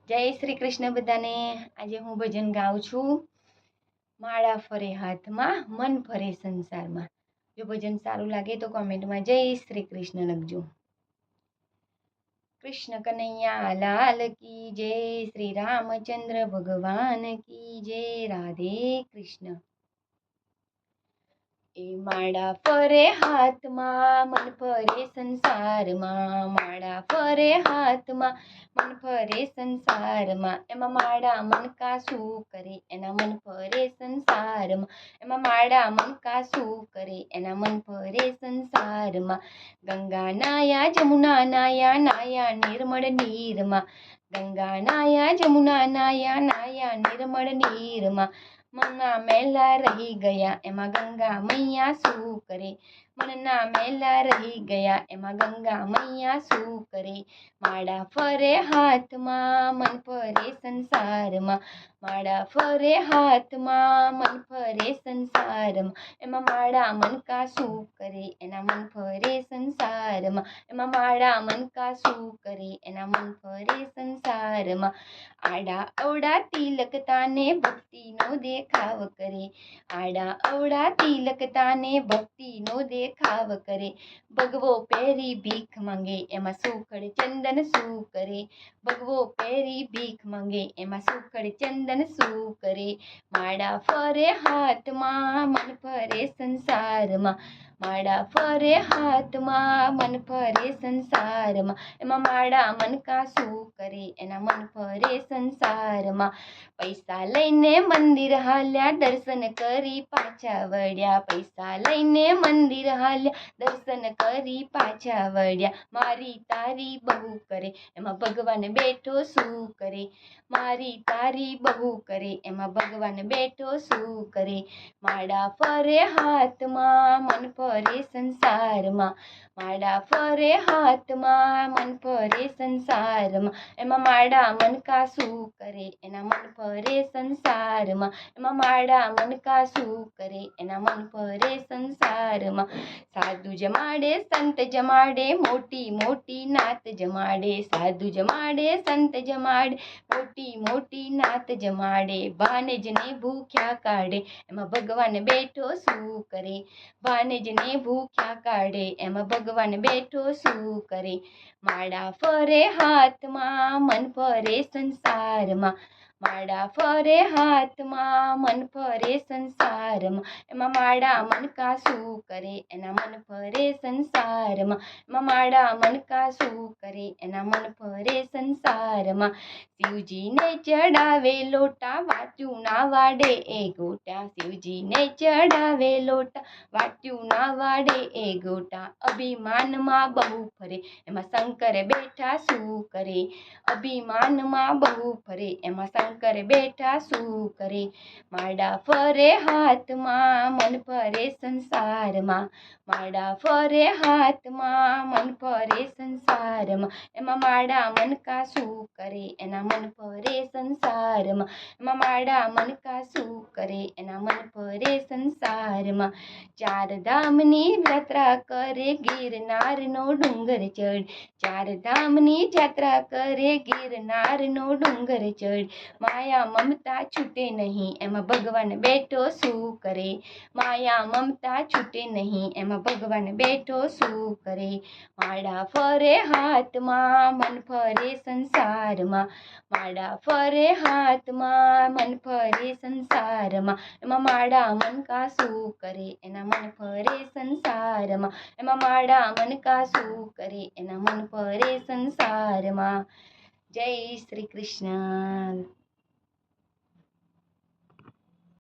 જય શ્રી કૃષ્ણ બધાને। આજે હું ભજન ગાઉં છું, માળા ફરે હાથમાં મન ફરે સંસારમાં। જો ભજન સારું લાગે તો કોમેન્ટમાં જય શ્રી કૃષ્ણ લખજો। કૃષ્ણ કનૈયા લાલ કી જય, શ્રી રામચંદ્ર ભગવાન કી જય, રાધે કૃષ્ણ। એ માળા ફરે હાથમાં મન ફરે સંસારમાં, માળા ફરે હાથમાં મન ફરે સંસારમાં। એમાં માળા મનકા શું કરે એના મન ફરે સંસારમાં, એમાં માળા મનકા શું કરે એના મન ફરે સંસારમાં। ગંગા નાયા જમુના નાયા, નાયા નિર્મળ નીરમાં, ગંગા નાયા જમુના નાયા, નાયા નિર્મળ નીરમાં। મનના મેલા રહી ગયા એમાં ગંગા મૈયા શું કરે, મનના મેલા રહી ગયા એમાં ગંગા મૈયા શું કરે। માળા ફરે હાથમાં મન ફરે સંસારમાં, માળા ફરે હાથમાં મન ફરે સંસારમાં। એમાં માળા મનકા શું કરે એના મન ફરે સંસારમાં, એમાં માળા મનકા શું કરે એના મન ફરે સંસારમાં। આડા અવડા તિલક તાને ભક્તિનો દેખાવ કરે, આડા અવડા તિલક તાને ભક્તિનો દેખાવ કરે। ભગવો પહેરી ભીખ માંગે એમાં સુખડ ચંદન શું કરે, ભગવો પહેરી ભીખ માંગે એમાં સુખડ ચંદન શું કરે। માળા ફરે હાથમાં મન ફરે સંસારમાં, માળા ફરે હાથમાં મન ફરે સંસારમાં। એમાં માળા મનકા શું કરે એના મન ફરે સંસારમાં। પૈસા લઈને મંદિર હાલ્યા દર્શન કરી પાછા વળ્યા, પૈસા લઈને મંદિર હાલ્યા દર્શન કરી પાછા વળ્યા। મારી તારી બહુ કરે એમાં ભગવાન બેઠો શું કરે, મારી તારી બહુ કરે એમાં ભગવાન બેઠો શું કરે। માળા ફરે હાથમાં મન ફરે સંસારમાં, માળા ફરે હાથમાં મન ફરે સંસારમાં। એમાં માળા મનકા શું કરે એના મન ફરે સંસારમાં, એમાં માળા મનકા શું કરે એના મન ફરે સંસારમાં। સાધુ જમાડે સંત જમાડે મોટી મોટી નાત જમાડે, સાધુ જમાડે સંત જમાડે મોટી મોટી નાત જમાડે। ભાનેજને ભૂખ્યા કાઢે એમાં ભગવાન બેઠો શું કરે, ભાનેજને ભૂખ્યા કાઢે એમાં ભગવાન બેઠો શું કરે। માળા ફરે હાથમાં મન ફરે સંસારમાં, માળા ફરે હાથમાં મન ફરે સંસારમાં। એમાં માળા મનકા શું કરે એના મન ફરે સંસારમાં, એમાં માળા મનકા શું કરે એના મન ફરે સંસારમાં। શિવજીને ચડાવે લોટા વાટ્યું ના વાડે એ ગોટા, શિવજીને ચડાવે લોટા વાટ્યું ના વાડે એ ગોટા। અભિમાનમાં બહુ ફરે એમાં શંકર બેઠા શું કરે, અભિમાનમાં બહુ ફરે એમાં શંકર બેઠા શું કરે। માળા ફરે હાથમાં મન ફરે સંસારમાં, માળા ફરે હાથમાં મન ફરે સંસારમાં। એમાં માળા મનકા શું કરે એના મન ફરે સંસારમાં, એમાં માળા મનકા શું કરે એના મન ફરે સંસારમાં। ચાર ધામની યાત્રા કરે ગિરનારનો ડુંગર ચડ, ચાર ધામની યાત્રા કરે ગિરનારનો ડુંગર ચડ। માયા મમતા છૂટે નહીં એમાં ભગવાન બેઠો શું કરે, માયા મમતા છૂટે નહીં એમાં ભગવાન બેઠો શું કરે। માળા ફરે હાથમાં મન ફરે સંસારમાં, માળા ફરે હાથમાં મન ફરે સંસારમાં। એમાં માળા મનકા શું કરે એના મન ફરે સંસારમાં, એમાં માળા મનકા શું કરે એના મન ફરે સંસારમાં। જય શ્રી કૃષ્ણ।